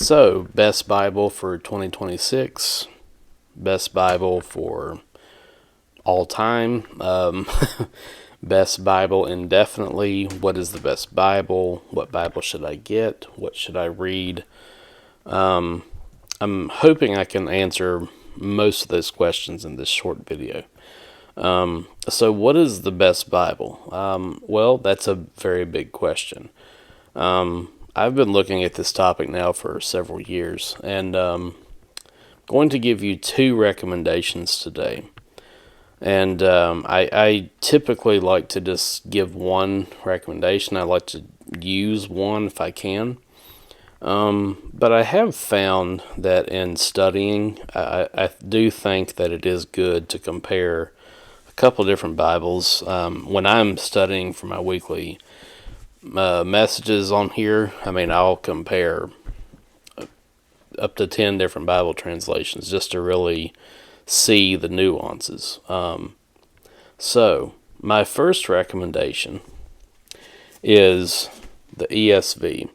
So, best Bible for 2026, best Bible for all time, best Bible indefinitely. What is the best Bible? What Bible should I get? What should I read? I'm hoping I can answer most of those questions in this short video. So, what is the best Bible? Well, that's a very big question. I've been looking at this topic now for several years, and going to give you two recommendations today. And I typically like to just give one recommendation. I like to use one if I can. But I have found that in studying, I do think that it is good to compare a couple different Bibles. When I'm studying for my weekly messages on here, I'll compare up to 10 different Bible translations just to really see the nuances. So, my first recommendation is the ESV.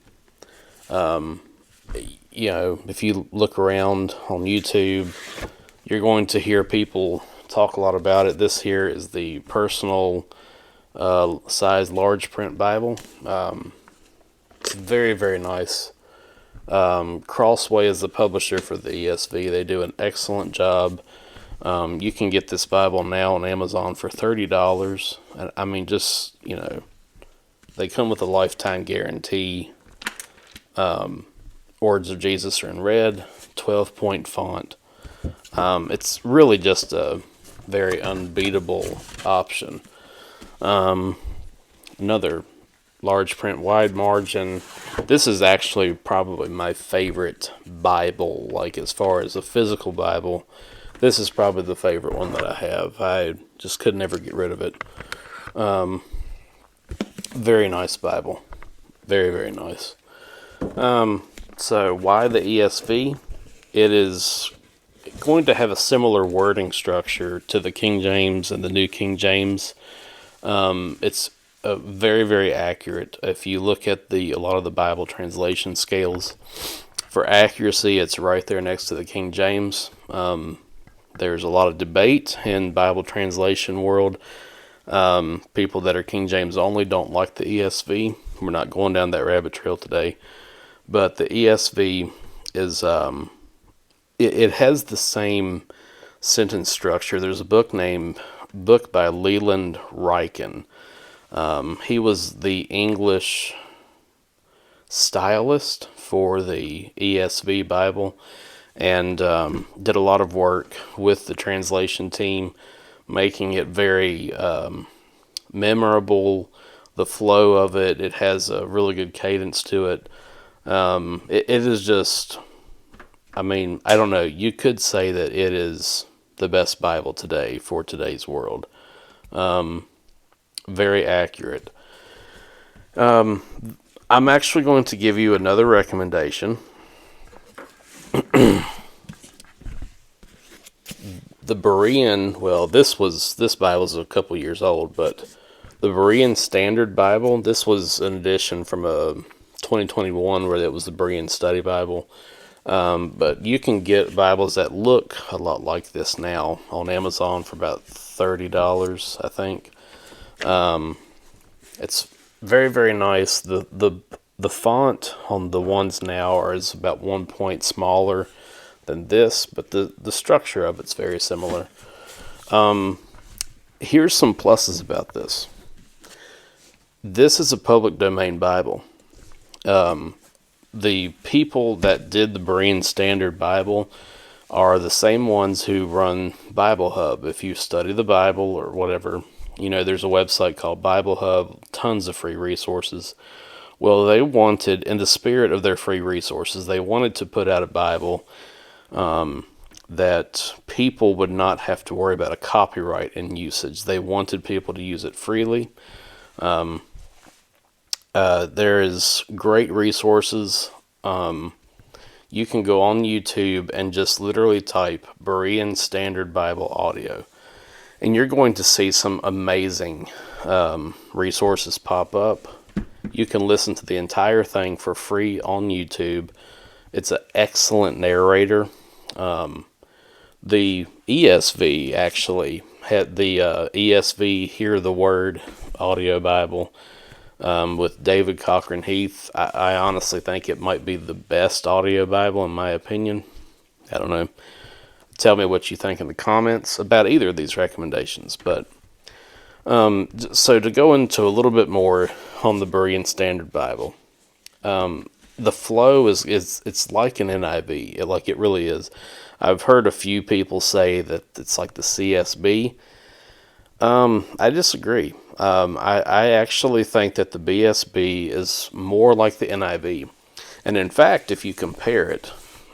If you look around on YouTube, you're going to hear people talk a lot about it. This here is the personal size large print Bible. It's very, very nice. Crossway is the publisher for the ESV. They do an excellent job. You can get this Bible now on Amazon for $30. They come with a lifetime guarantee. Words of Jesus are in red, 12-point font. It's really just a very unbeatable option. Another large print, wide margin. This is actually probably my favorite Bible, like as far as a physical Bible. This is probably the favorite one that I have. I just could never get rid of it. Very nice Bible. Very, very nice. So why the ESV? It is going to have a similar wording structure to the King James and the New King James. It's very, very accurate. If you look at a lot of the Bible translation scales, for accuracy, it's right there next to the King James. There's a lot of debate in Bible translation world. People that are King James only don't like the ESV. We're not going down that rabbit trail today. But the ESV is, it has the same sentence structure. There's a book by Leland Ryken. He was the English stylist for the ESV Bible and did a lot of work with the translation team, making it very memorable, the flow of it. It has a really good cadence to it. It is just, I don't know, you could say that it is the best Bible today for today's world. Very accurate. I'm actually going to give you another recommendation. The Berean, this Bible is a couple years old, but the Berean Standard Bible, this was an edition from a 2021 where it was the Berean Study Bible. But you can get Bibles that look a lot like this now on Amazon for about $30, I think. It's very, very nice. The font on the ones now is about 1 point smaller than this, but the structure of it's very similar. Here's some pluses about this. This is a public domain Bible. The people that did the Berean Standard Bible are the same ones who run Bible Hub. If you study the Bible or whatever, there's a website called Bible Hub, tons of free resources. Well, they wanted, in the spirit of their free resources, they wanted to put out a Bible that people would not have to worry about a copyright and usage. They wanted people to use it freely. There is great resources. You can go on YouTube and just literally type Berean Standard Bible Audio, and you're going to see some amazing resources pop up. You can listen to the entire thing for free on YouTube. It's an excellent narrator. The ESV actually had the ESV Hear the Word audio Bible with David Cochran Heath. I honestly think it might be the best audio Bible in my opinion. I don't know. Tell me what you think in the comments about either of these recommendations. But so to go into a little bit more on the Berean Standard Bible, the flow is it's like an NIV. It really is. I've heard a few people say that it's like the CSB. I disagree. I actually think that the BSB is more like the NIV. And in fact, if you compare it,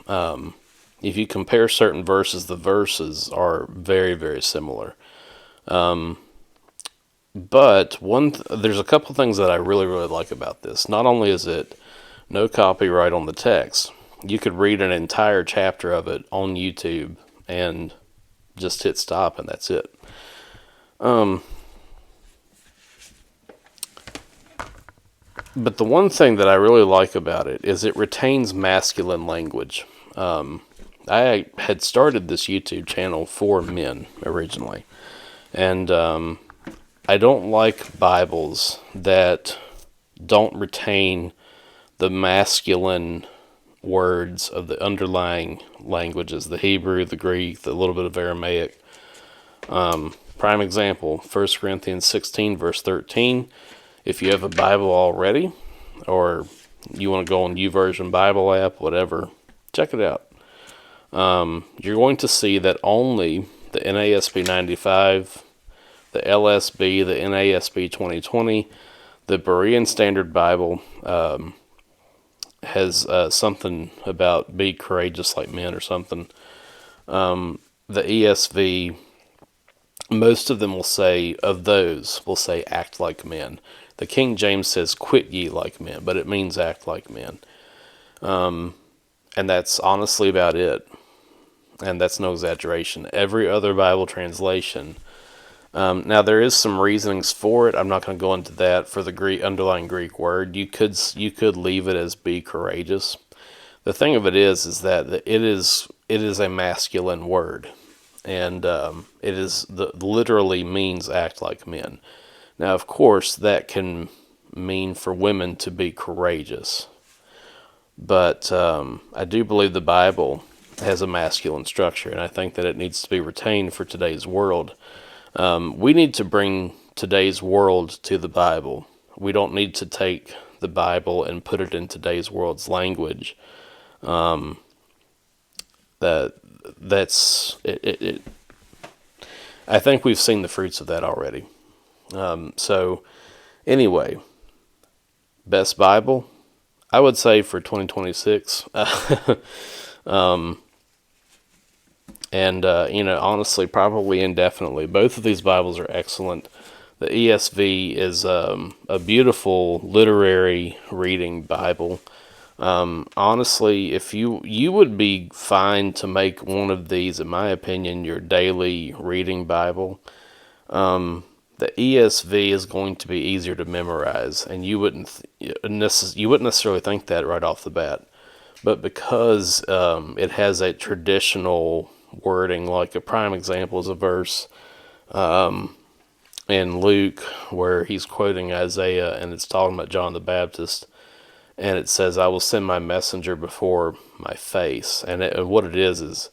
if you compare certain verses, the verses are very, very similar. But there's a couple things that I really, really like about this. Not only is it no copyright on the text, you could read an entire chapter of it on YouTube and just hit stop and that's it. But the one thing that I really like about it is it retains masculine language. I had started this YouTube channel for men originally, and I don't like Bibles that don't retain the masculine words of the underlying languages, the Hebrew, the Greek, the little bit of Aramaic. Prime example, 1 Corinthians 16, verse 13. If you have a Bible already, or you want to go on YouVersion Bible app, whatever, check it out. You're going to see that only the NASB 95, the LSB, the NASB 2020, the Berean Standard Bible has something about be courageous like men or something. The ESV, most of them will say, of those, will say act like men. The King James says quit ye like men, but it means act like men. And that's honestly about it. And that's no exaggeration. Every other Bible translation. Now there is some reasonings for it. I'm not going to go into that for the underlying Greek word. You could leave it as be courageous. The thing of it is that it is a masculine word, and it literally means act like men. Now, of course, that can mean for women to be courageous, but I do believe the Bible has a masculine structure, and I think that it needs to be retained for today's world. We need to bring today's world to the Bible. We don't need to take the Bible and put it in today's world's language. That's it. I think we've seen the fruits of that already. So anyway, best Bible, I would say for 2026. And honestly, probably indefinitely. Both of these Bibles are excellent. The ESV is a beautiful literary reading Bible. Honestly, if you would be fine to make one of these, in my opinion, your daily reading Bible. The ESV is going to be easier to memorize, and you wouldn't necessarily think that right off the bat. But because it has a traditional wording, like a prime example is a verse in Luke where he's quoting Isaiah, and it's talking about John the Baptist, and it says, "I will send my messenger before my face," and what it is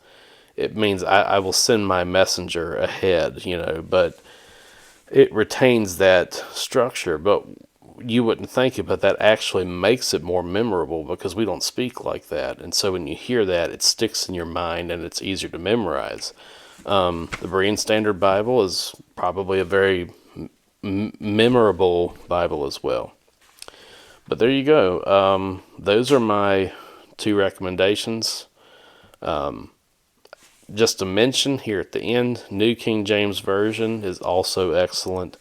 it means I will send my messenger ahead, but it retains that structure. But you wouldn't think it, but that actually makes it more memorable because we don't speak like that. And so when you hear that, it sticks in your mind and it's easier to memorize. The Berean Standard Bible is probably a very memorable Bible as well. But there you go. Those are my two recommendations. Just to mention here at the end, New King James Version is also excellent,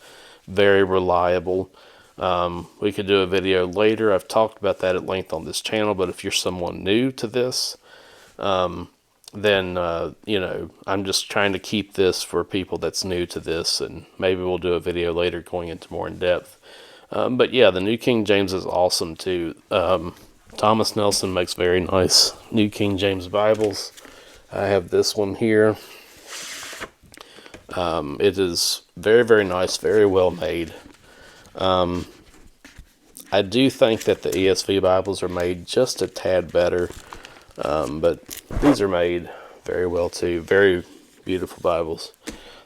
very reliable. We could do a video later. I've talked about that at length on this channel, but if you're someone new to this, then, I'm just trying to keep this for people that's new to this, and maybe we'll do a video later going into more in depth. But yeah, the New King James is awesome too. Thomas Nelson makes very nice New King James Bibles. I have this one here. It is very, very nice, very well made. I do think that the ESV Bibles are made just a tad better, but these are made very well too. Very beautiful Bibles.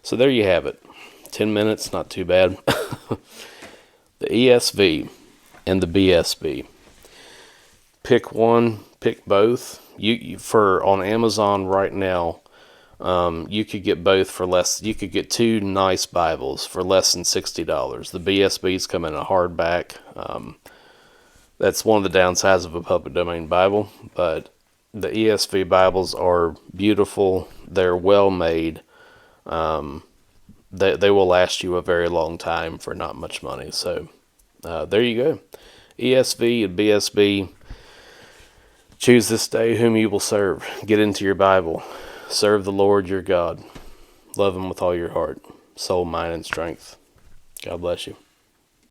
So there you have it. 10 minutes, not too bad. The ESV and the BSB. Pick one, pick both. You for on Amazon right now, you could get both for less. You could get two nice Bibles for less than $60. The BSBs come in a hardback. That's one of the downsides of a public domain Bible, but the ESV Bibles are beautiful. They're well made. They will last you a very long time for not much money. So there you go. ESV and BSB. Choose this day whom you will serve. Get into your Bible. Serve the Lord your God. Love him with all your heart, soul, mind, and strength. God bless you.